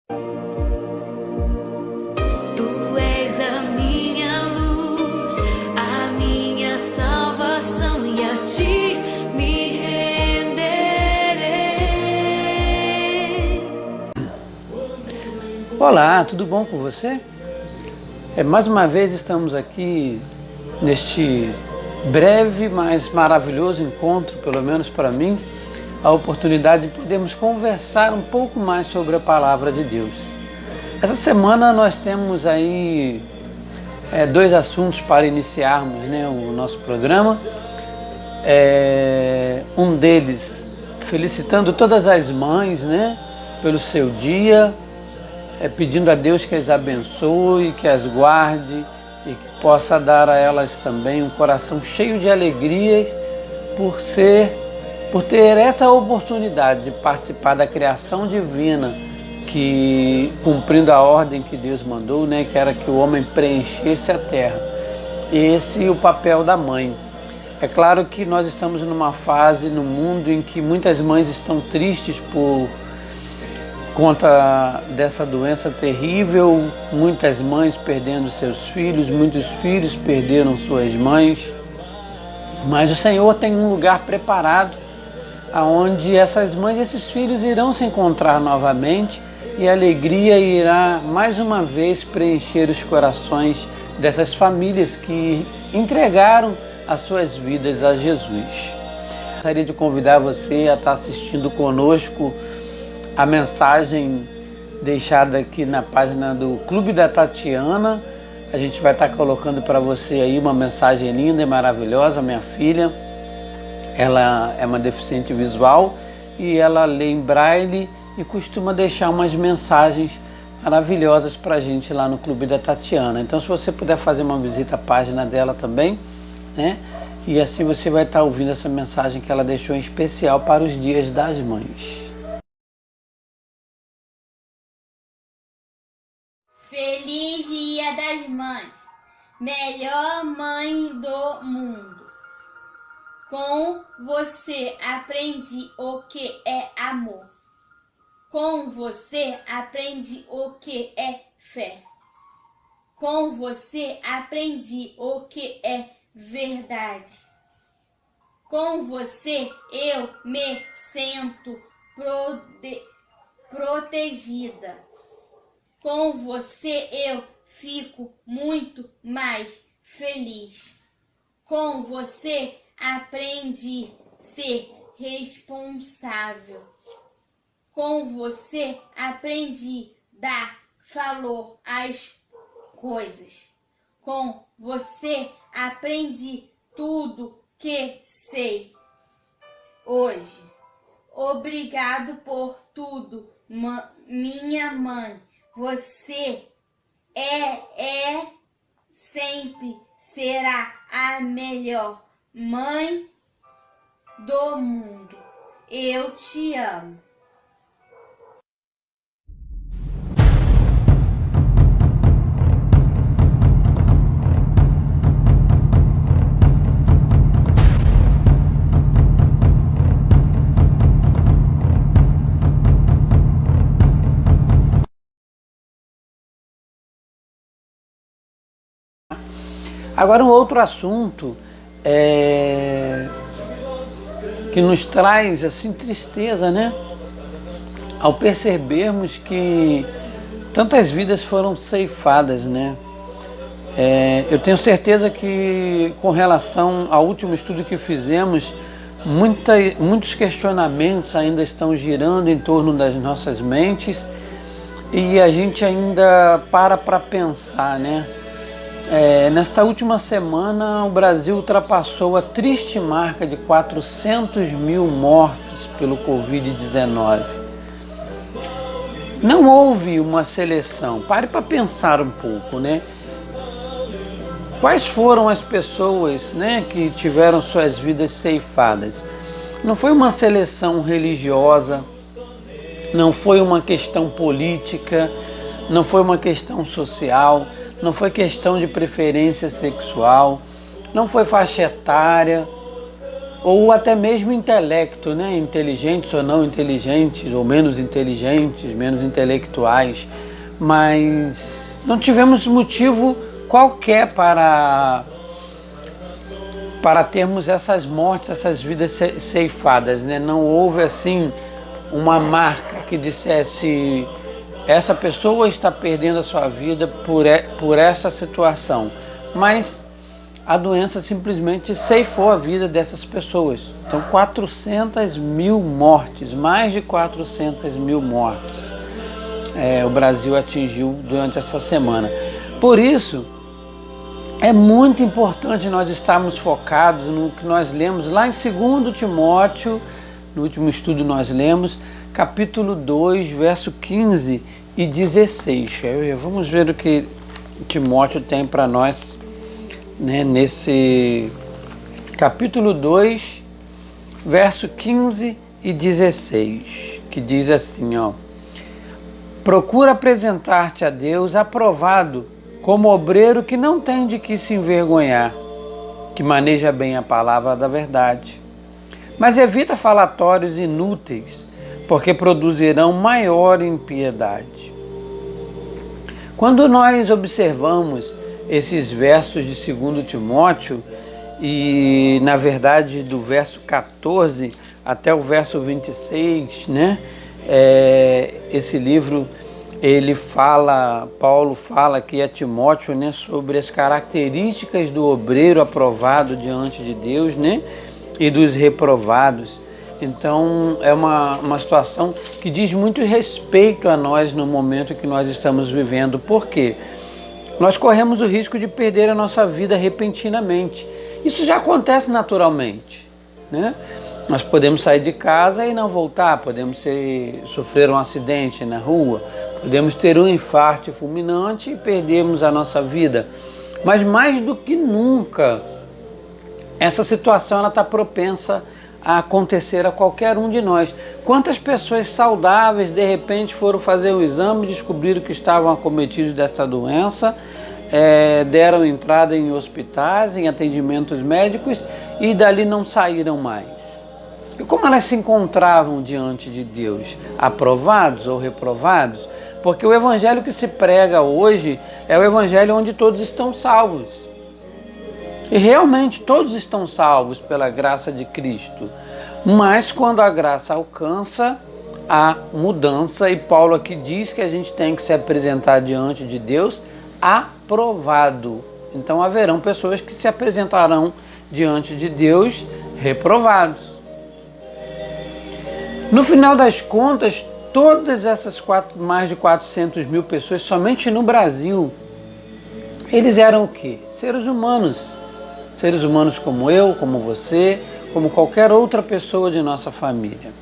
Tu és a minha luz, a minha salvação, e a ti me renderei. Olá, tudo bom com você? Mais uma vez estamos aqui neste breve, mas maravilhoso encontro, pelo menos para mim, a oportunidade de podermos conversar um pouco mais sobre a Palavra de Deus. Essa semana nós temos aí dois assuntos para iniciarmos, né, o nosso programa. Um deles, felicitando todas as mães, né, pelo seu dia, pedindo a Deus que as abençoe, que as guarde e que possa dar a elas também um coração cheio de alegria por ter essa oportunidade de participar da criação divina, que cumprindo a ordem que Deus mandou, né, que era que o homem preenchesse a terra. Esse é o papel da mãe. É claro que nós estamos numa fase no mundo em que muitas mães estão tristes por conta dessa doença terrível, muitas mães perdendo seus filhos, muitos filhos perderam suas mães, mas o Senhor tem um lugar preparado aonde essas mães e esses filhos irão se encontrar novamente e a alegria irá mais uma vez preencher os corações dessas famílias que entregaram as suas vidas a Jesus. Gostaria de convidar você a estar assistindo conosco a mensagem deixada aqui na página do Clube da Tatiana. A gente vai estar colocando para você aí uma mensagem linda e maravilhosa. Minha filha, ela é uma deficiente visual e ela lê em braille e costuma deixar umas mensagens maravilhosas para a gente lá no Clube da Tatiana. Então, se você puder fazer uma visita à página dela também, né? E assim você vai estar ouvindo essa mensagem que ela deixou em especial para os Dias das Mães. Feliz Dia das Mães, melhor mãe do mundo. Com você aprendi o que é amor. Com você aprendi o que é fé. Com você aprendi o que é verdade. Com você eu me sinto protegida. Com você eu fico muito mais feliz. Com você aprendi a ser responsável. Com você aprendi a dar valor às coisas. Com você aprendi tudo que sei hoje. Obrigado por tudo, minha mãe. Você sempre será a melhor mãe do mundo. Eu te amo. Agora um outro assunto que nos traz assim tristeza, né? Ao percebermos que tantas vidas foram ceifadas, né? Eu tenho certeza que com relação ao último estudo que fizemos, muitos questionamentos ainda estão girando em torno das nossas mentes e a gente ainda para pensar, né? Nesta última semana, o Brasil ultrapassou a triste marca de 400 mil mortos pelo Covid-19. Não houve uma seleção. Pare para pensar um pouco, né? Quais foram as pessoas, né, que tiveram suas vidas ceifadas? Não foi uma seleção religiosa, não foi uma questão política, não foi uma questão social, não foi questão de preferência sexual, não foi faixa etária, ou até mesmo intelecto, né? Inteligentes ou não inteligentes, ou menos inteligentes, menos intelectuais, mas não tivemos motivo qualquer para termos essas mortes, essas vidas ceifadas, né? Não houve assim uma marca que dissesse: essa pessoa está perdendo a sua vida por essa situação, mas a doença simplesmente ceifou a vida dessas pessoas. Então 400 mil mortes, mais de 400 mil mortes o Brasil atingiu durante essa semana. Por isso é muito importante nós estarmos focados no que nós lemos lá em 2 Timóteo, no último estudo nós lemos, capítulo 2, verso 15 e 16. Vamos ver o que Timóteo tem para nós, né, nesse capítulo 2, verso 15 e 16, que diz assim, ó: procura apresentar-te a Deus aprovado, como obreiro que não tem de que se envergonhar, que maneja bem a palavra da verdade. Mas evita falatórios inúteis, porque produzirão maior impiedade. Quando nós observamos esses versos de 2 Timóteo, e na verdade do verso 14 até o verso 26, né? Esse livro, Paulo fala aqui a Timóteo, né, sobre as características do obreiro aprovado diante de Deus, né, e dos reprovados. Então é uma situação que diz muito respeito a nós no momento que nós estamos vivendo. Por quê? Nós corremos o risco de perder a nossa vida repentinamente. Isso já acontece naturalmente, né? Nós podemos sair de casa e não voltar, podemos sofrer um acidente na rua, podemos ter um infarto fulminante e perdermos a nossa vida. Mas mais do que nunca, essa situação está propensa a acontecer a qualquer um de nós. Quantas pessoas saudáveis de repente foram fazer um exame e descobriram que estavam acometidos dessa doença, deram entrada em hospitais, em atendimentos médicos e dali não saíram mais. E como elas se encontravam diante de Deus? Aprovados ou reprovados? Porque o evangelho que se prega hoje é o evangelho onde todos estão salvos. E realmente todos estão salvos pela graça de Cristo. Mas quando a graça alcança, há mudança. E Paulo aqui diz que a gente tem que se apresentar diante de Deus aprovado. Então haverão pessoas que se apresentarão diante de Deus reprovados. No final das contas, todas essas mais de 400 mil pessoas, somente no Brasil, eles eram o quê? Seres humanos. Seres humanos como eu, como você, como qualquer outra pessoa de nossa família.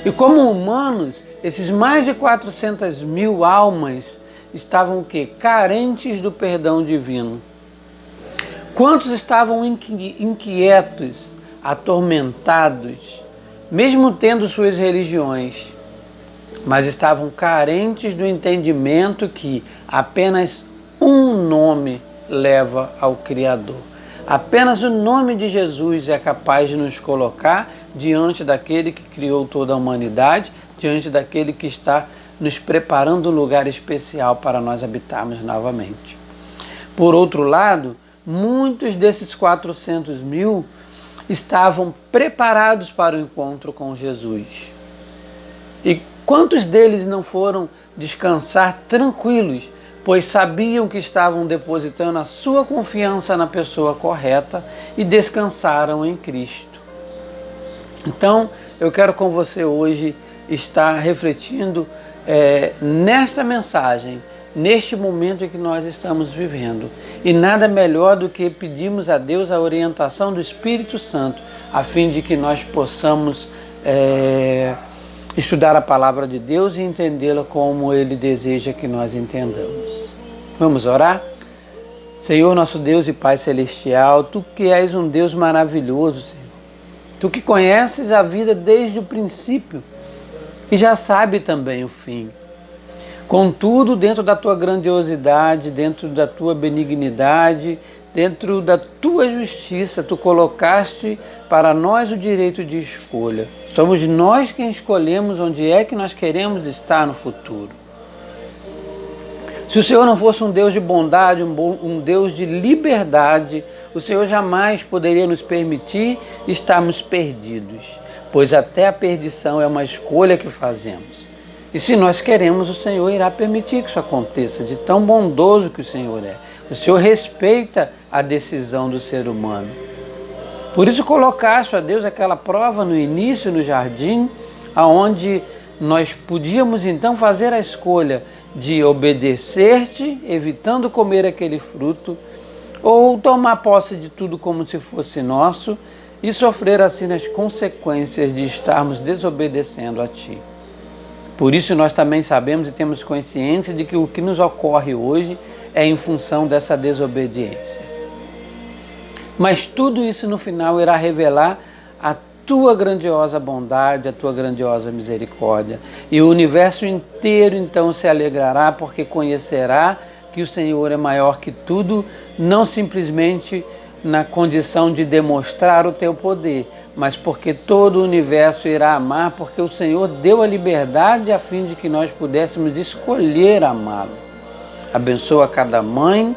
E como humanos, esses mais de 400 mil almas estavam o quê? Carentes do perdão divino. Quantos estavam inquietos, atormentados, mesmo tendo suas religiões, mas estavam carentes do entendimento que apenas um nome leva ao Criador. Apenas o nome de Jesus é capaz de nos colocar diante daquele que criou toda a humanidade, diante daquele que está nos preparando um lugar especial para nós habitarmos novamente. Por outro lado, muitos desses 400 mil estavam preparados para o encontro com Jesus. E quantos deles não foram descansar tranquilos, pois sabiam que estavam depositando a sua confiança na pessoa correta e descansaram em Cristo? Então, eu quero com você hoje estar refletindo nesta mensagem, neste momento em que nós estamos vivendo. E nada melhor do que pedirmos a Deus a orientação do Espírito Santo, a fim de que nós possamos estudar a palavra de Deus e entendê-la como Ele deseja que nós entendamos. Vamos orar? Senhor, nosso Deus e Pai Celestial, Tu que és um Deus maravilhoso, Senhor. Tu que conheces a vida desde o princípio e já sabe também o fim. Contudo, dentro da Tua grandiosidade, dentro da Tua benignidade, dentro da tua justiça, tu colocaste para nós o direito de escolha. Somos nós quem escolhemos onde é que nós queremos estar no futuro. Se o Senhor não fosse um Deus de bondade, um Deus de liberdade, o Senhor jamais poderia nos permitir estarmos perdidos, pois até a perdição é uma escolha que fazemos. E se nós queremos, o Senhor irá permitir que isso aconteça, de tão bondoso que o Senhor é. O Senhor respeita a decisão do ser humano. Por isso colocaste, ó Deus, aquela prova no início, no jardim, aonde nós podíamos então fazer a escolha de obedecer-te, evitando comer aquele fruto, ou tomar posse de tudo como se fosse nosso e sofrer assim as consequências de estarmos desobedecendo a ti. Por isso nós também sabemos e temos consciência de que o que nos ocorre hoje é em função dessa desobediência. Mas tudo isso no final irá revelar a tua grandiosa bondade, a tua grandiosa misericórdia. E o universo inteiro então se alegrará porque conhecerá que o Senhor é maior que tudo, não simplesmente na condição de demonstrar o teu poder, mas porque todo o universo irá amar, porque o Senhor deu a liberdade a fim de que nós pudéssemos escolher amá-lo. Abençoa cada mãe,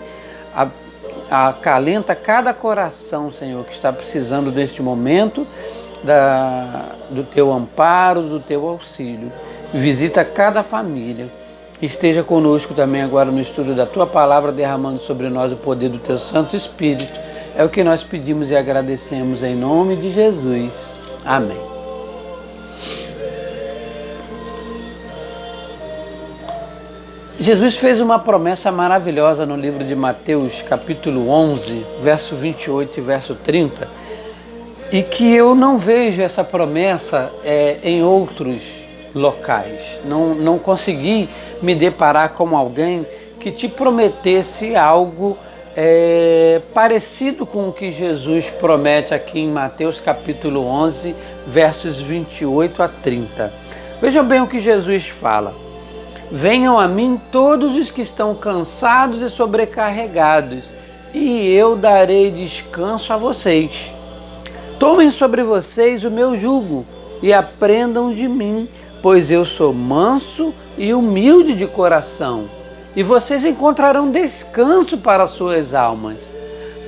acalenta cada coração, Senhor, que está precisando neste momento do teu amparo, do teu auxílio. Visita cada família. Esteja conosco também agora no estudo da tua palavra, derramando sobre nós o poder do teu Santo Espírito. É o que nós pedimos e agradecemos em nome de Jesus. Amém. Jesus fez uma promessa maravilhosa no livro de Mateus, capítulo 11, verso 28 e verso 30, e que eu não vejo essa promessa em outros locais. Não consegui me deparar com alguém que te prometesse algo parecido com o que Jesus promete aqui em Mateus capítulo 11, versos 28 a 30. Vejam bem o que Jesus fala. Venham a mim todos os que estão cansados e sobrecarregados, e eu darei descanso a vocês. Tomem sobre vocês o meu jugo e aprendam de mim, pois eu sou manso e humilde de coração, e vocês encontrarão descanso para suas almas,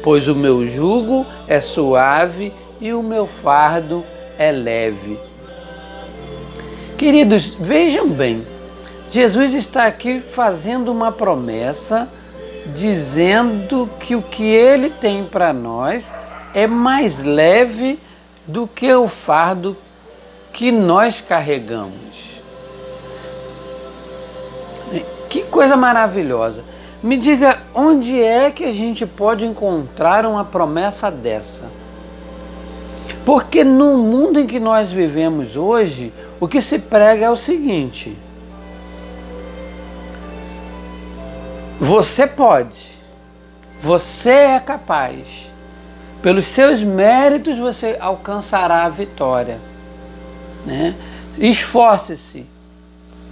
pois o meu jugo é suave e o meu fardo é leve. Queridos, vejam bem, Jesus está aqui fazendo uma promessa, dizendo que o que Ele tem para nós é mais leve do que o fardo que nós carregamos. Que coisa maravilhosa! Me diga, onde é que a gente pode encontrar uma promessa dessa? Porque no mundo em que nós vivemos hoje, o que se prega é o seguinte: você pode, você é capaz, pelos seus méritos você alcançará a vitória, né? Esforce-se,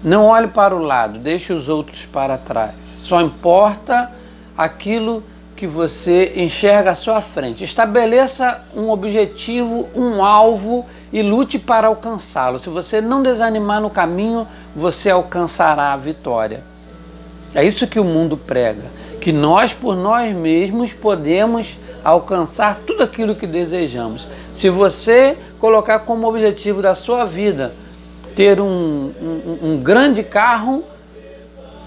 não olhe para o lado, deixe os outros para trás, só importa aquilo que você enxerga à sua frente. Estabeleça um objetivo, um alvo e lute para alcançá-lo. Se você não desanimar no caminho, você alcançará a vitória. É isso que o mundo prega, que nós por nós mesmos podemos alcançar tudo aquilo que desejamos. Se você colocar como objetivo da sua vida ter um grande carro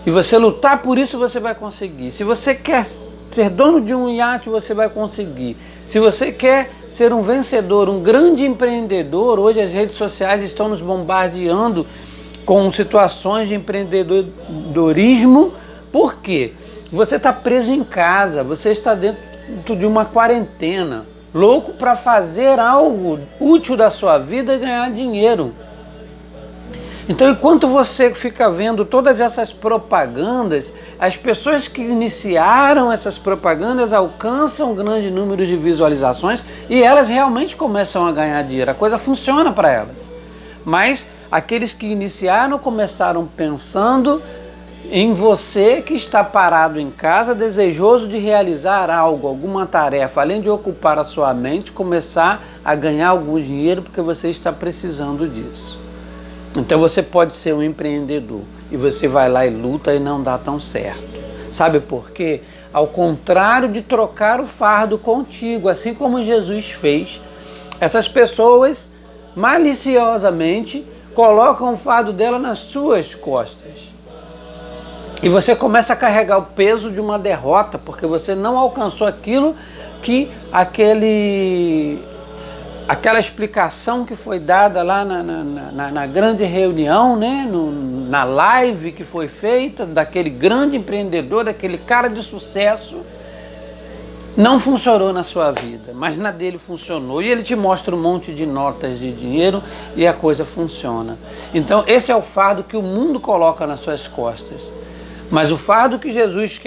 e você lutar por isso, você vai conseguir. Se você quer ser dono de um iate, você vai conseguir. Se você quer ser um vencedor, um grande empreendedor, hoje as redes sociais estão nos bombardeando com situações de empreendedorismo. Por quê? Você está preso em casa, você está dentro de uma quarentena, louco para fazer algo útil da sua vida e ganhar dinheiro. Então, enquanto você fica vendo todas essas propagandas, as pessoas que iniciaram essas propagandas alcançam um grande número de visualizações e elas realmente começam a ganhar dinheiro, a coisa funciona para elas. Mas aqueles que iniciaram começaram pensando em você que está parado em casa, desejoso de realizar algo, alguma tarefa, além de ocupar a sua mente, começar a ganhar algum dinheiro porque você está precisando disso. Então você pode ser um empreendedor e você vai lá e luta e não dá tão certo. Sabe por quê? Ao contrário de trocar o fardo contigo, assim como Jesus fez, essas pessoas maliciosamente colocam o fardo dela nas suas costas. E você começa a carregar o peso de uma derrota, porque você não alcançou aquilo que aquela explicação que foi dada lá na grande reunião, né? Na live que foi feita, daquele grande empreendedor, daquele cara de sucesso, não funcionou na sua vida, mas na dele funcionou. E ele te mostra um monte de notas de dinheiro e a coisa funciona. Então esse é o fardo que o mundo coloca nas suas costas. Mas o fardo que Jesus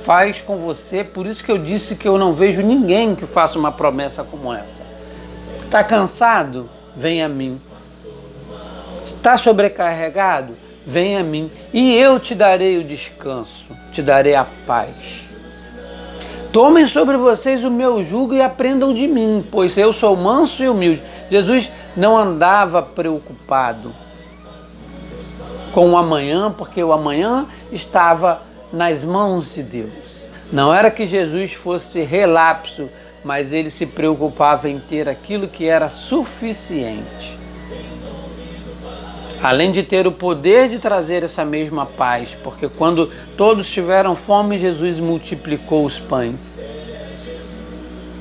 faz com você, por isso que eu disse que eu não vejo ninguém que faça uma promessa como essa. Está cansado? Vem a mim. Está sobrecarregado? Vem a mim. E eu te darei o descanso, te darei a paz. Tomem sobre vocês o meu jugo e aprendam de mim, pois eu sou manso e humilde. Jesus não andava preocupado com o amanhã, porque o amanhã estava nas mãos de Deus. Não era que Jesus fosse relapso, mas ele se preocupava em ter aquilo que era suficiente. Além de ter o poder de trazer essa mesma paz, porque quando todos tiveram fome, Jesus multiplicou os pães.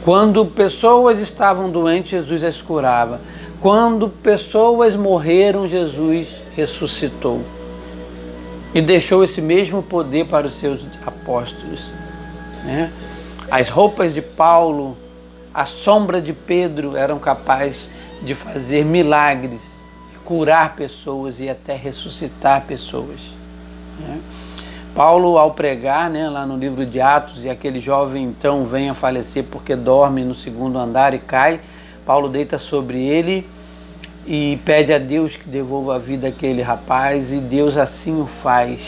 Quando pessoas estavam doentes, Jesus as curava. Quando pessoas morreram, Jesus ressuscitou. E deixou esse mesmo poder para os seus apóstolos. Né? As roupas de Paulo, a sombra de Pedro eram capazes de fazer milagres, curar pessoas e até ressuscitar pessoas. Né? Paulo, ao pregar, né, lá no livro de Atos, e aquele jovem então vem a falecer porque dorme no segundo andar e cai, Paulo deita sobre ele e pede a Deus que devolva a vida àquele rapaz, e Deus assim o faz.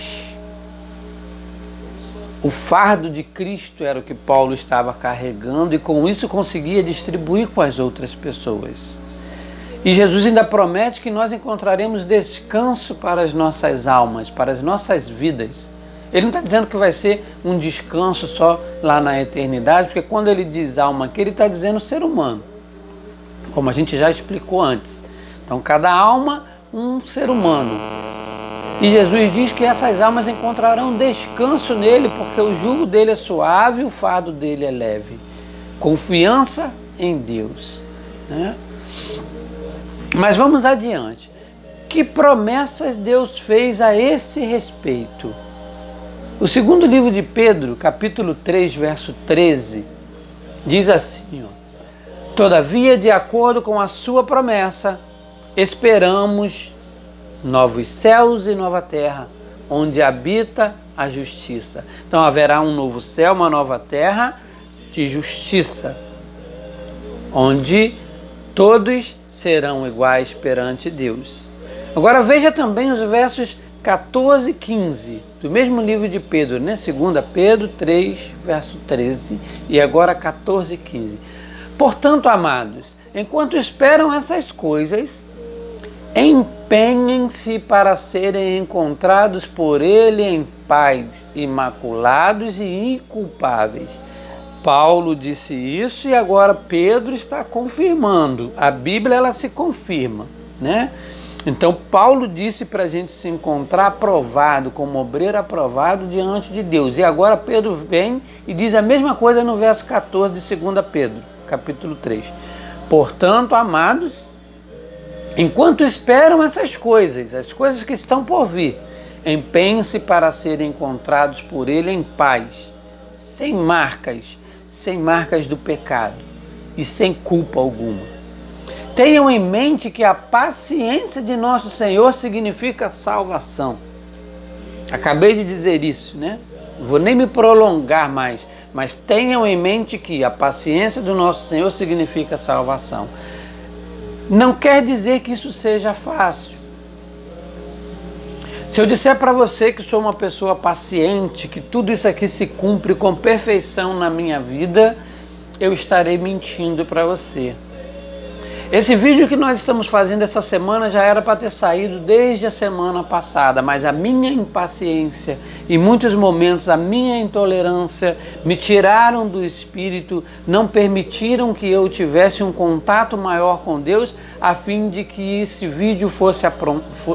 O fardo de Cristo era o que Paulo estava carregando e com isso conseguia distribuir com as outras pessoas. E Jesus ainda promete que nós encontraremos descanso para as nossas almas, para as nossas vidas. Ele não está dizendo que vai ser um descanso só lá na eternidade, porque quando ele diz alma aqui, ele está dizendo ser humano, como a gente já explicou antes. Então cada alma, um ser humano. E Jesus diz que essas almas encontrarão descanso nele, porque o jugo dele é suave e o fardo dele é leve. Confiança em Deus. Né? Mas vamos adiante. Que promessas Deus fez a esse respeito? O segundo livro de Pedro, capítulo 3, verso 13, diz assim, ó: todavia, de acordo com a sua promessa, esperamos novos céus e nova terra, onde habita a justiça. Então haverá um novo céu, uma nova terra de justiça, onde todos serão iguais perante Deus. Agora veja também os versos 14 e 15 do mesmo livro de Pedro, né? 2 Pedro 3, verso 13, e agora 14 e 15. Portanto, amados, enquanto esperam essas coisas, empenhem-se para serem encontrados por Ele em paz, imaculados e inculpáveis. Paulo disse isso e agora Pedro está confirmando. A Bíblia, ela se confirma, né? Então Paulo disse para a gente se encontrar aprovado, como obreiro aprovado diante de Deus. E agora Pedro vem e diz a mesma coisa no verso 14 de 2 Pedro, capítulo 3. Portanto, amados, enquanto esperam essas coisas, as coisas que estão por vir, empenhem-se para serem encontrados por Ele em paz, sem marcas do pecado e sem culpa alguma. Tenham em mente que a paciência de nosso Senhor significa salvação. Acabei de dizer isso, né? Não vou nem me prolongar mais, mas tenham em mente que a paciência do nosso Senhor significa salvação. Não quer dizer que isso seja fácil. Se eu disser para você que sou uma pessoa paciente, que tudo isso aqui se cumpre com perfeição na minha vida, eu estarei mentindo para você. Esse vídeo que nós estamos fazendo essa semana já era para ter saído desde a semana passada, mas a minha impaciência e muitos momentos a minha intolerância me tiraram do espírito, não permitiram que eu tivesse um contato maior com Deus, a fim de que esse vídeo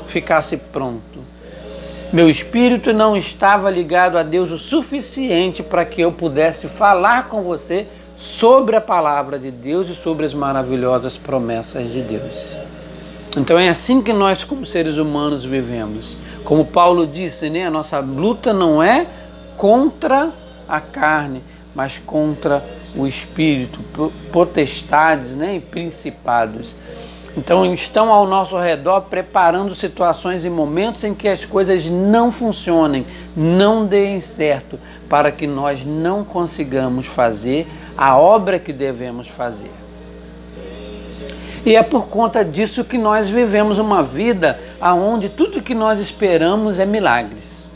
ficasse pronto. Meu espírito não estava ligado a Deus o suficiente para que eu pudesse falar com você sobre a palavra de Deus e sobre as maravilhosas promessas de Deus. Então é assim que nós como seres humanos vivemos. Como Paulo disse, né? A nossa luta não é contra a carne, mas contra o espírito, potestades, né? E principados. Então estão ao nosso redor preparando situações e momentos em que as coisas não funcionem, não deem certo, para que nós não consigamos fazer a obra que devemos fazer. E é por conta disso que nós vivemos uma vida onde tudo que nós esperamos é milagres.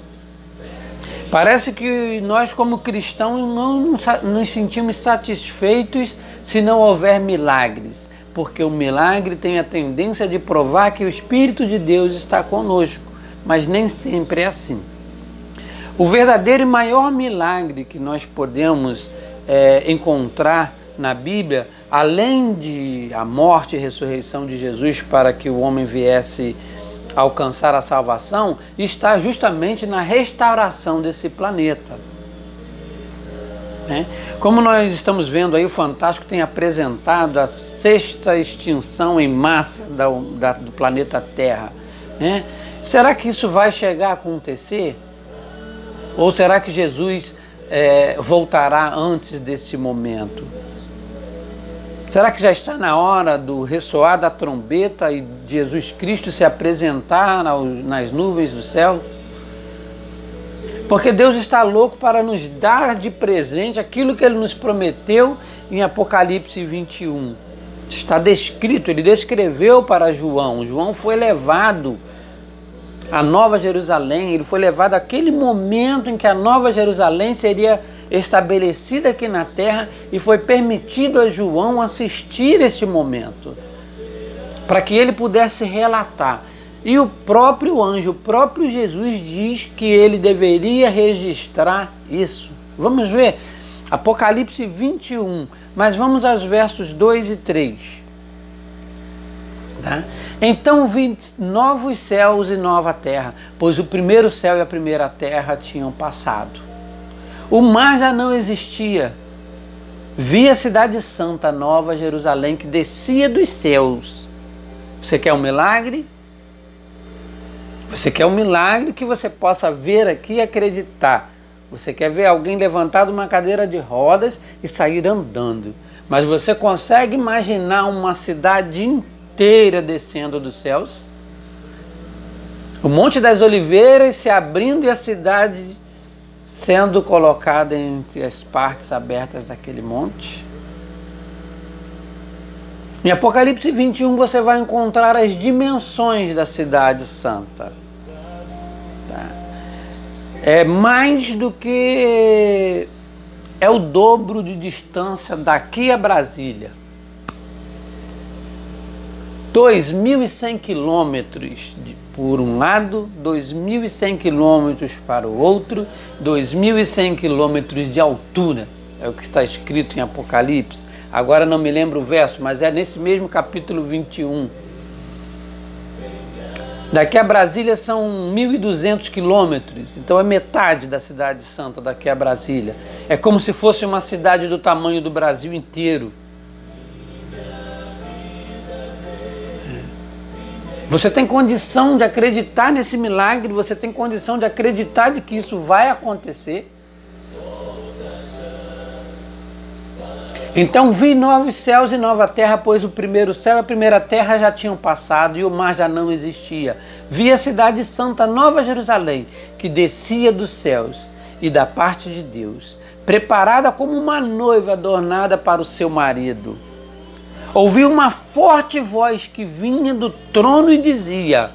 Parece que nós como cristãos não nos sentimos satisfeitos se não houver milagres, porque o milagre tem a tendência de provar que o Espírito de Deus está conosco, mas nem sempre é assim. O verdadeiro e maior milagre que nós podemos encontrar na Bíblia, além de a morte e ressurreição de Jesus para que o homem viesse alcançar a salvação, está justamente na restauração desse planeta. Como nós estamos vendo aí, o Fantástico tem apresentado a 6ª extinção em massa do planeta Terra. Será que isso vai chegar a acontecer? Ou será que Jesus voltará antes desse momento? Será que já está na hora do ressoar da trombeta e Jesus Cristo se apresentar nas nuvens do céu? Porque Deus está louco para nos dar de presente aquilo que Ele nos prometeu em Apocalipse 21. Está descrito, Ele descreveu para João. João foi levado à Nova Jerusalém, ele foi levado àquele momento em que a Nova Jerusalém seria estabelecida aqui na terra e foi permitido a João assistir este momento, para que ele pudesse relatar. E o próprio anjo, o próprio Jesus diz que ele deveria registrar isso. Vamos ver Apocalipse 21, mas vamos aos versos 2 e 3. Tá? Então vi novos céus e nova terra, pois o primeiro céu e a primeira terra tinham passado. O mar já não existia. Vi a cidade santa, Nova Jerusalém, que descia dos céus. Você quer um milagre? Você quer um milagre que você possa ver aqui e acreditar. Você quer ver alguém levantado uma cadeira de rodas e sair andando. Mas você consegue imaginar uma cidade inteira descendo dos céus? O Monte das Oliveiras se abrindo e a cidade sendo colocada entre as partes abertas daquele monte? Em Apocalipse 21 você vai encontrar as dimensões da cidade santa. É mais do que... é o dobro de distância daqui a Brasília. 2.100 quilômetros por um lado, 2.100 quilômetros para o outro, 2.100 quilômetros de altura. É o que está escrito em Apocalipse. Agora não me lembro o verso, mas é nesse mesmo capítulo 21. Daqui a Brasília são 1.200 quilômetros, então é metade da cidade santa daqui a Brasília. É como se fosse uma cidade do tamanho do Brasil inteiro. Você tem condição de acreditar nesse milagre, você tem condição de acreditar de que isso vai acontecer? Então vi novos céus e nova terra, pois o primeiro céu e a primeira terra já tinham passado e o mar já não existia. Vi a cidade santa, Nova Jerusalém, que descia dos céus e da parte de Deus, preparada como uma noiva adornada para o seu marido. Ouvi uma forte voz que vinha do trono e dizia: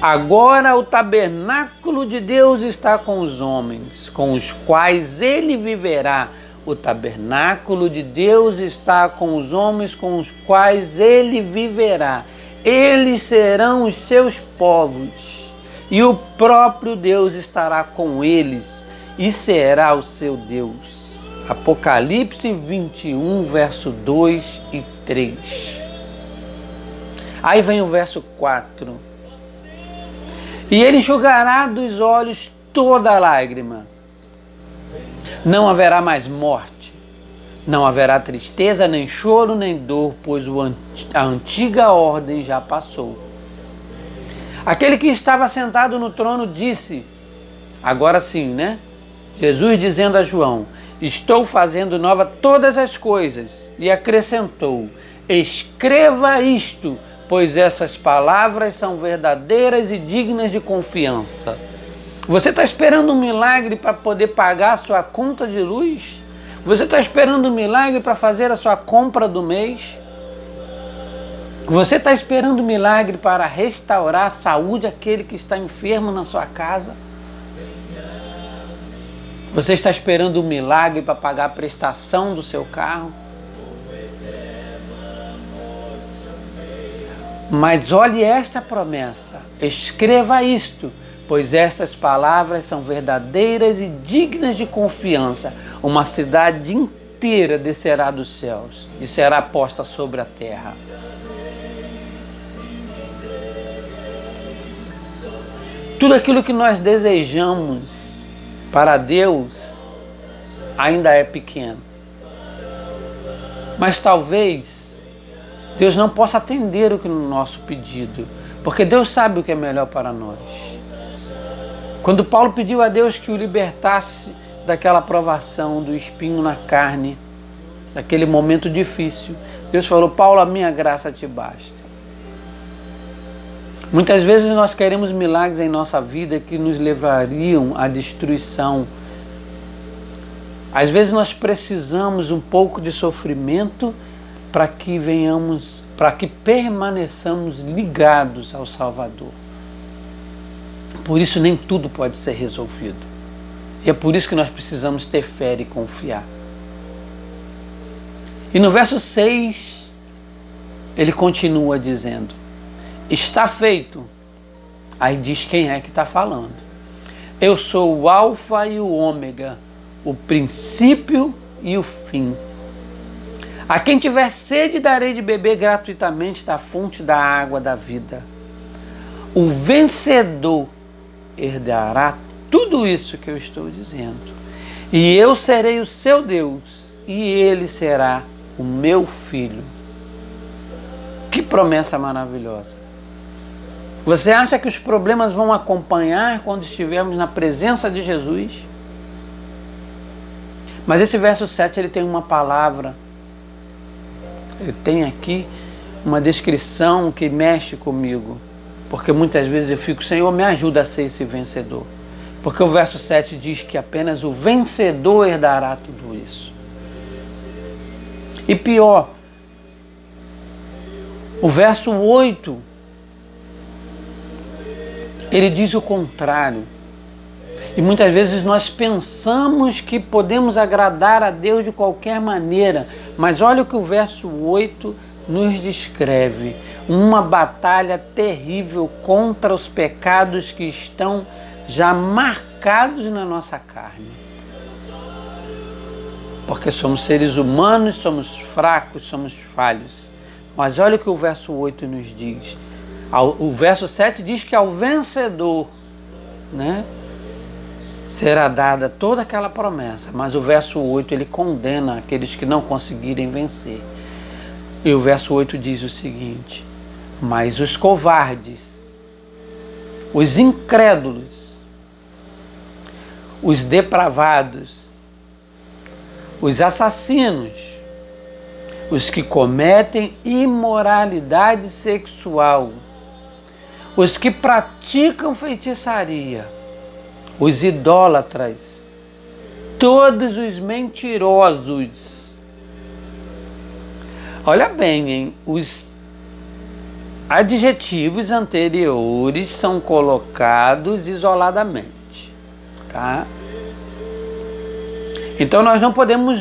Agora o tabernáculo de Deus está com os homens, com os quais ele viverá. O tabernáculo de Deus está com os homens, com os quais ele viverá. Eles serão os seus povos, e o próprio Deus estará com eles, e será o seu Deus. Apocalipse 21, verso 2 e 3. Aí vem o verso 4. E ele enxugará dos olhos toda lágrima. Não haverá mais morte, não haverá tristeza, nem choro, nem dor, pois a antiga ordem já passou. Aquele que estava sentado no trono disse, agora sim, né? Jesus dizendo a João, estou fazendo nova todas as coisas, e acrescentou, escreva isto, pois essas palavras são verdadeiras e dignas de confiança. Você está esperando um milagre para poder pagar a sua conta de luz? Você está esperando um milagre para fazer a sua compra do mês? Você está esperando um milagre para restaurar a saúde daquele que está enfermo na sua casa? Você está esperando um milagre para pagar a prestação do seu carro? Mas olhe esta promessa, escreva isto, pois estas palavras são verdadeiras e dignas de confiança. Uma cidade inteira descerá dos céus e será posta sobre a terra. Tudo aquilo que nós desejamos para Deus ainda é pequeno. Mas talvez Deus não possa atender o nosso pedido, porque Deus sabe o que é melhor para nós. Quando Paulo pediu a Deus que o libertasse daquela provação, do espinho na carne, daquele momento difícil, Deus falou, Paulo, a minha graça te basta. Muitas vezes nós queremos milagres em nossa vida que nos levariam à destruição. Às vezes nós precisamos um pouco de sofrimento para que permaneçamos ligados ao Salvador. Por isso nem tudo pode ser resolvido. E é por isso que nós precisamos ter fé e confiar. E no verso 6, ele continua dizendo, está feito. Aí diz quem é que está falando. Eu sou o alfa e o ômega, o princípio e o fim. A quem tiver sede darei de beber gratuitamente da fonte da água da vida. O vencedor herdará tudo isso que eu estou dizendo. E eu serei o seu Deus, e ele será o meu filho. Que promessa maravilhosa. Você acha que os problemas vão acompanhar quando estivermos na presença de Jesus? Mas esse verso 7, ele tem uma palavra, ele tem aqui uma descrição que mexe comigo. Porque muitas vezes eu fico, Senhor, me ajuda a ser esse vencedor. Porque o verso 7 diz que apenas o vencedor herdará tudo isso. E pior, o verso 8, ele diz o contrário. E muitas vezes nós pensamos que podemos agradar a Deus de qualquer maneira. Mas olha o que o verso 8 nos descreve. Uma batalha terrível contra os pecados que estão já marcados na nossa carne. Porque somos seres humanos, somos fracos, somos falhos. Mas olha o que o verso 8 nos diz. O verso 7 diz que ao vencedor, né, será dada toda aquela promessa. Mas o verso 8 ele condena aqueles que não conseguirem vencer. E o verso 8 diz o seguinte: mas os covardes, os incrédulos, os depravados, os assassinos, os que cometem imoralidade sexual, os que praticam feitiçaria, os idólatras, todos os mentirosos. Olha bem, hein? adjetivos anteriores são colocados isoladamente, tá? Então nós não podemos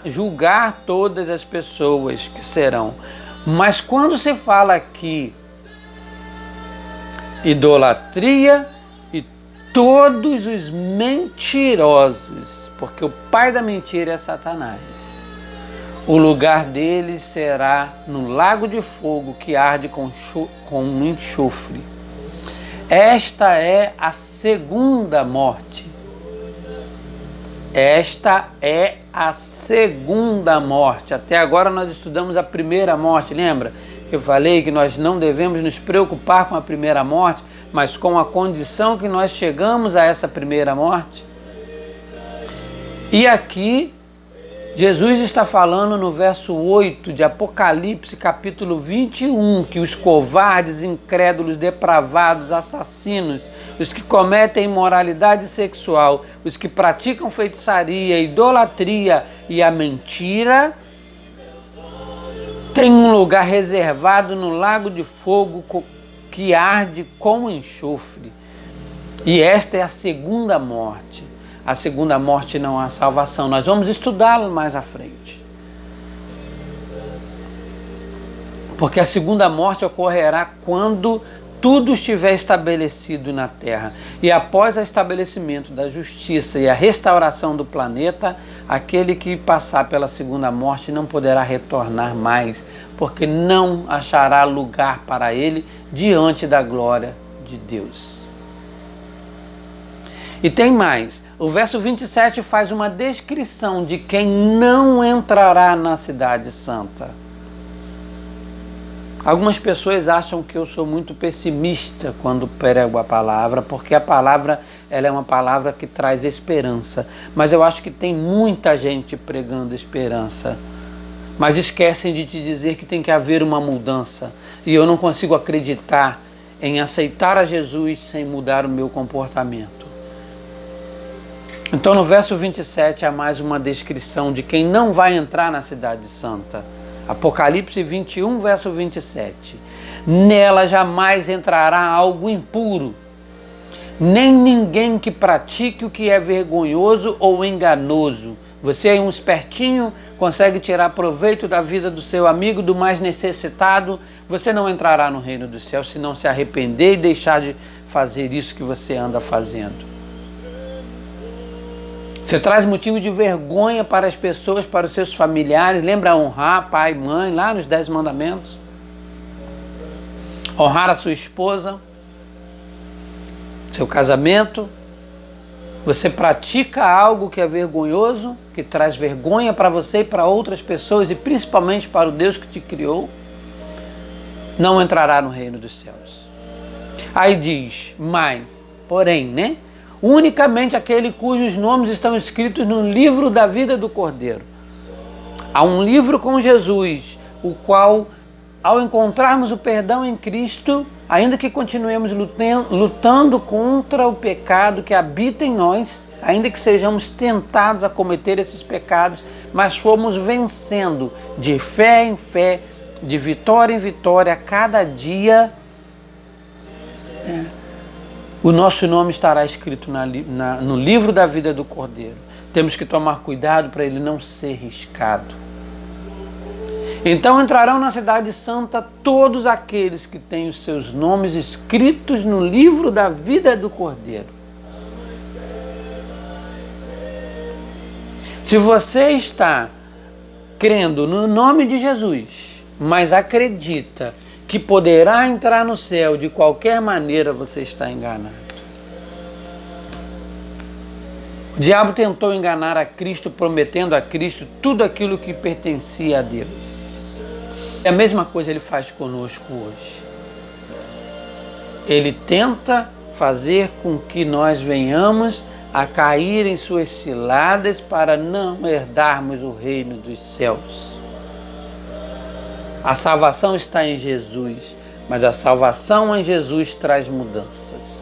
julgar todas as pessoas que serão. Mas quando se fala aqui idolatria e todos os mentirosos, porque o pai da mentira é Satanás, o lugar deles será no lago de fogo que arde com enxofre. Esta é a segunda morte. Esta é a segunda morte. Até agora nós estudamos a primeira morte, lembra? Eu falei que nós não devemos nos preocupar com a primeira morte, mas com a condição que nós chegamos a essa primeira morte. E aqui, Jesus está falando no verso 8 de Apocalipse, capítulo 21, que os covardes, incrédulos, depravados, assassinos, os que cometem imoralidade sexual, os que praticam feitiçaria, idolatria e a mentira, têm um lugar reservado no lago de fogo que arde com enxofre. E esta é a segunda morte. A segunda morte não há salvação. Nós vamos estudá-lo mais à frente. Porque a segunda morte ocorrerá quando tudo estiver estabelecido na terra. E após o estabelecimento da justiça e a restauração do planeta, aquele que passar pela segunda morte não poderá retornar mais, porque não achará lugar para ele diante da glória de Deus. E tem mais. O verso 27 faz uma descrição de quem não entrará na cidade santa. Algumas pessoas acham que eu sou muito pessimista quando prego a palavra, porque a palavra ela é uma palavra que traz esperança. Mas eu acho que tem muita gente pregando esperança. Mas esquecem de te dizer que tem que haver uma mudança. E eu não consigo acreditar em aceitar a Jesus sem mudar o meu comportamento. Então no verso 27 há mais uma descrição de quem não vai entrar na cidade santa. Apocalipse 21, verso 27. Nela jamais entrará algo impuro, nem ninguém que pratique o que é vergonhoso ou enganoso. Você é um espertinho, consegue tirar proveito da vida do seu amigo, do mais necessitado. Você não entrará no reino dos céus se não se arrepender e deixar de fazer isso que você anda fazendo. Você traz motivo de vergonha para as pessoas, para os seus familiares. Lembra honrar pai e mãe, lá nos 10 mandamentos? Honrar a sua esposa, seu casamento. Você pratica algo que é vergonhoso, que traz vergonha para você e para outras pessoas, e principalmente para o Deus que te criou, não entrará no reino dos céus. Aí diz, mas, porém, né? Unicamente aquele cujos nomes estão escritos no livro da vida do Cordeiro. Há um livro com Jesus, o qual, ao encontrarmos o perdão em Cristo, ainda que continuemos lutando contra o pecado que habita em nós, ainda que sejamos tentados a cometer esses pecados, mas fomos vencendo de fé em fé, de vitória em vitória, a cada dia, o nosso nome estará escrito no livro da vida do Cordeiro. Temos que tomar cuidado para ele não ser riscado. Então entrarão na cidade santa todos aqueles que têm os seus nomes escritos no livro da vida do Cordeiro. Se você está crendo no nome de Jesus, mas acredita que poderá entrar no céu de qualquer maneira, você está enganado. O diabo tentou enganar a Cristo, prometendo a Cristo tudo aquilo que pertencia a Deus. E a mesma coisa ele faz conosco hoje. Ele tenta fazer com que nós venhamos a cair em suas ciladas para não herdarmos o reino dos céus. A salvação está em Jesus, mas a salvação em Jesus traz mudanças.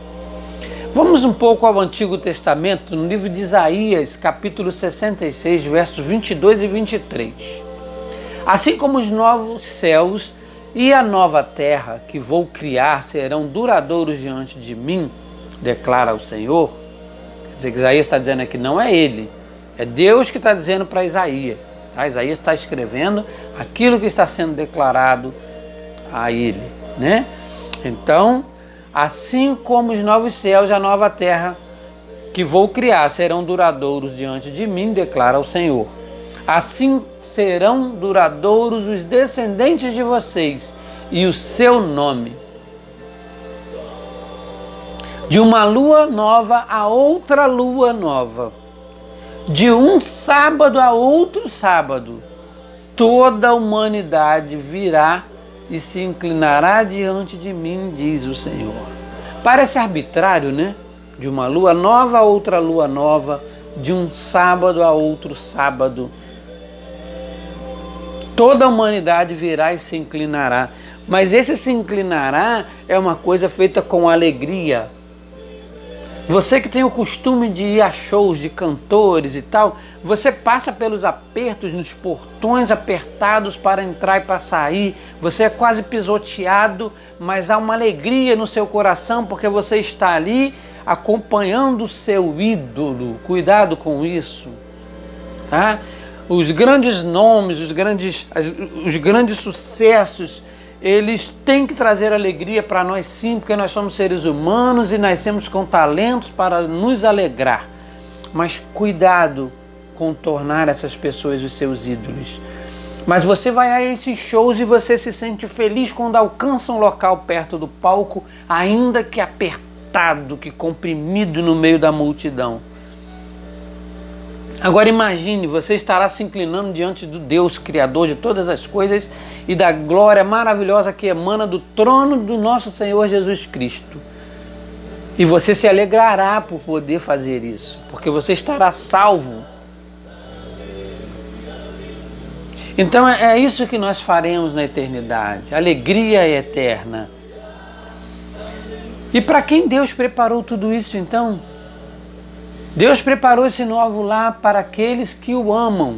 Vamos um pouco ao Antigo Testamento, no livro de Isaías, capítulo 66, versos 22 e 23. Assim como os novos céus E a nova terra que vou criar serão duradouros diante de mim, declara o Senhor. Quer dizer, que Isaías está dizendo aqui, não é ele, é Deus que está dizendo para Isaías. Tá? Isaías está escrevendo aquilo que está sendo declarado a ele, né? Então, assim como os novos céus e a nova terra que vou criar serão duradouros diante de mim, declara o Senhor. Assim serão duradouros os descendentes de vocês e o seu nome. De uma lua nova a outra lua nova, de um sábado a outro sábado, toda a humanidade virá e se inclinará diante de mim, diz o Senhor. Parece arbitrário, né? De uma lua nova a outra lua nova, de um sábado a outro sábado, toda a humanidade virá e se inclinará. Mas esse se inclinará é uma coisa feita com alegria. Você que tem o costume de ir a shows de cantores e tal, você passa pelos apertos, nos portões apertados para entrar e para sair, você é quase pisoteado, mas há uma alegria no seu coração porque você está ali acompanhando o seu ídolo. Cuidado com isso, tá? Os grandes nomes, os grandes sucessos, eles têm que trazer alegria para nós sim, porque nós somos seres humanos e nascemos com talentos para nos alegrar. Mas cuidado com tornar essas pessoas os seus ídolos. Mas você vai a esses shows e você se sente feliz quando alcança um local perto do palco, ainda que apertado, que comprimido no meio da multidão. Agora imagine, você estará se inclinando diante do Deus Criador de todas as coisas e da glória maravilhosa que emana do trono do nosso Senhor Jesus Cristo. E você se alegrará por poder fazer isso, porque você estará salvo. Então é isso que nós faremos na eternidade, alegria eterna. E para quem Deus preparou tudo isso então? Deus preparou esse novo lar para aqueles que o amam.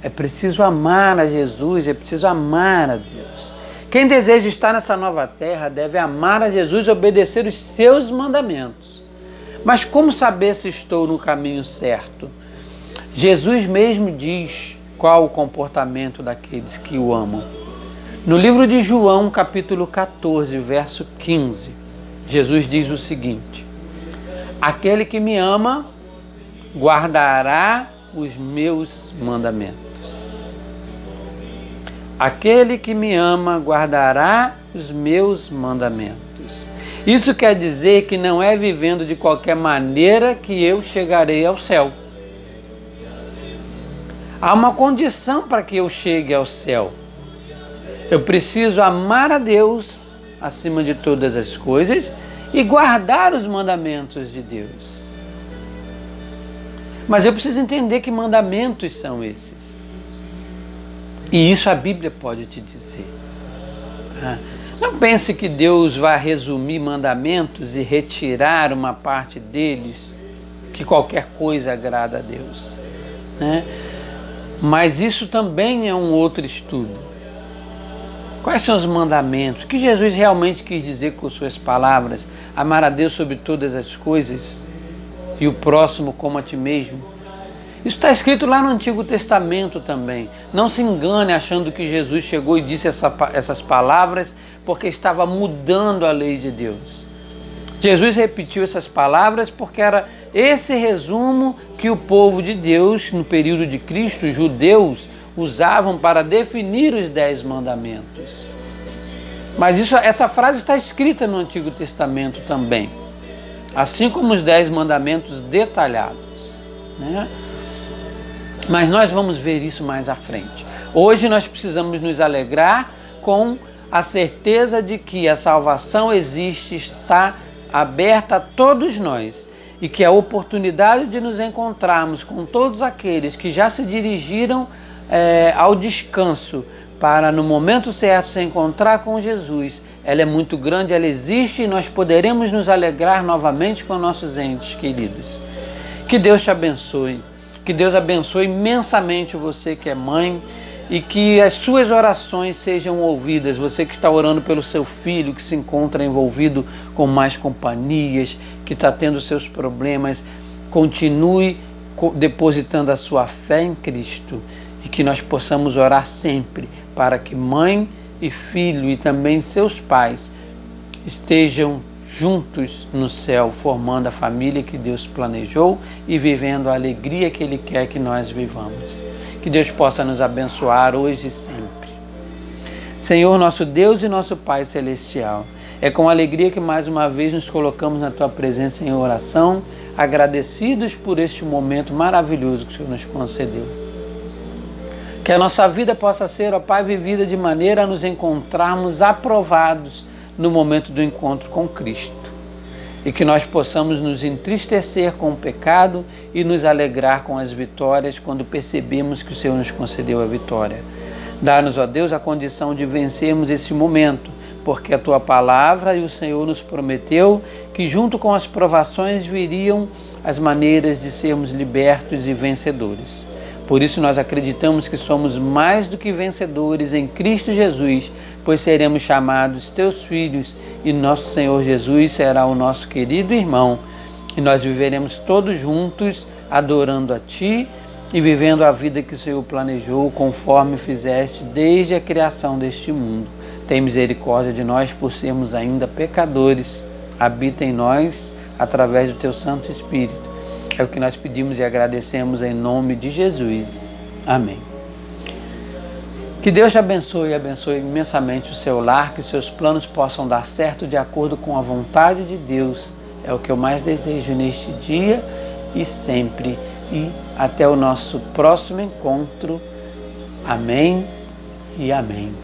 É preciso amar a Jesus, é preciso amar a Deus. Quem deseja estar nessa nova terra deve amar a Jesus e obedecer os seus mandamentos. Mas como saber se estou no caminho certo? Jesus mesmo diz qual o comportamento daqueles que o amam. No livro de João, capítulo 14, verso 15, Jesus diz o seguinte: aquele que me ama guardará os meus mandamentos. Aquele que me ama guardará os meus mandamentos. Isso quer dizer que não é vivendo de qualquer maneira que eu chegarei ao céu. Há uma condição para que eu chegue ao céu. Eu preciso amar a Deus acima de todas as coisas e guardar os mandamentos de Deus. Mas eu preciso entender que mandamentos são esses. E isso a Bíblia pode te dizer. Não pense que Deus vai resumir mandamentos e retirar uma parte deles, que qualquer coisa agrada a Deus, né? Mas isso também é um outro estudo. Quais são os mandamentos? O que Jesus realmente quis dizer com suas palavras? Amar a Deus sobre todas as coisas e o próximo como a ti mesmo. Isso está escrito lá no Antigo Testamento também. Não se engane achando que Jesus chegou e disse essas palavras porque estava mudando a lei de Deus. Jesus repetiu essas palavras porque era esse resumo que o povo de Deus, no período de Cristo, os judeus, usavam para definir os 10 mandamentos. Mas essa frase está escrita no Antigo Testamento também, assim como os 10 mandamentos detalhados, né? Mas nós vamos ver isso mais à frente. Hoje nós precisamos nos alegrar com a certeza de que a salvação existe, está aberta a todos nós e que a oportunidade de nos encontrarmos com todos aqueles que já se dirigiram ao descanso para no momento certo se encontrar com Jesus, ela é muito grande, ela existe e nós poderemos nos alegrar novamente com nossos entes queridos. Que Deus te abençoe, que Deus abençoe imensamente você que é mãe e que as suas orações sejam ouvidas. Você que está orando pelo seu filho, que se encontra envolvido com más companhias, que está tendo seus problemas, continue depositando a sua fé em Cristo e que nós possamos orar sempre para que mãe e filho e também seus pais estejam juntos no céu, formando a família que Deus planejou e vivendo a alegria que Ele quer que nós vivamos. Que Deus possa nos abençoar hoje e sempre. Senhor, nosso Deus e nosso Pai Celestial, é com alegria que mais uma vez nos colocamos na Tua presença em oração, agradecidos por este momento maravilhoso que o Senhor nos concedeu. Que a nossa vida possa ser, ó Pai, vivida de maneira a nos encontrarmos aprovados no momento do encontro com Cristo. E que nós possamos nos entristecer com o pecado e nos alegrar com as vitórias quando percebemos que o Senhor nos concedeu a vitória. Dá-nos, ó Deus, a condição de vencermos esse momento, porque a Tua palavra e o Senhor nos prometeu que junto com as provações viriam as maneiras de sermos libertos e vencedores. Por isso nós acreditamos que somos mais do que vencedores em Cristo Jesus, pois seremos chamados Teus filhos e nosso Senhor Jesus será o nosso querido irmão. E nós viveremos todos juntos adorando a Ti e vivendo a vida que o Senhor planejou conforme fizeste desde a criação deste mundo. Tem misericórdia de nós por sermos ainda pecadores. Habita em nós através do Teu Santo Espírito. É o que nós pedimos e agradecemos em nome de Jesus. Amém. Que Deus te abençoe e abençoe imensamente o seu lar, que seus planos possam dar certo de acordo com a vontade de Deus. É o que eu mais desejo neste dia e sempre. E até o nosso próximo encontro. Amém e amém.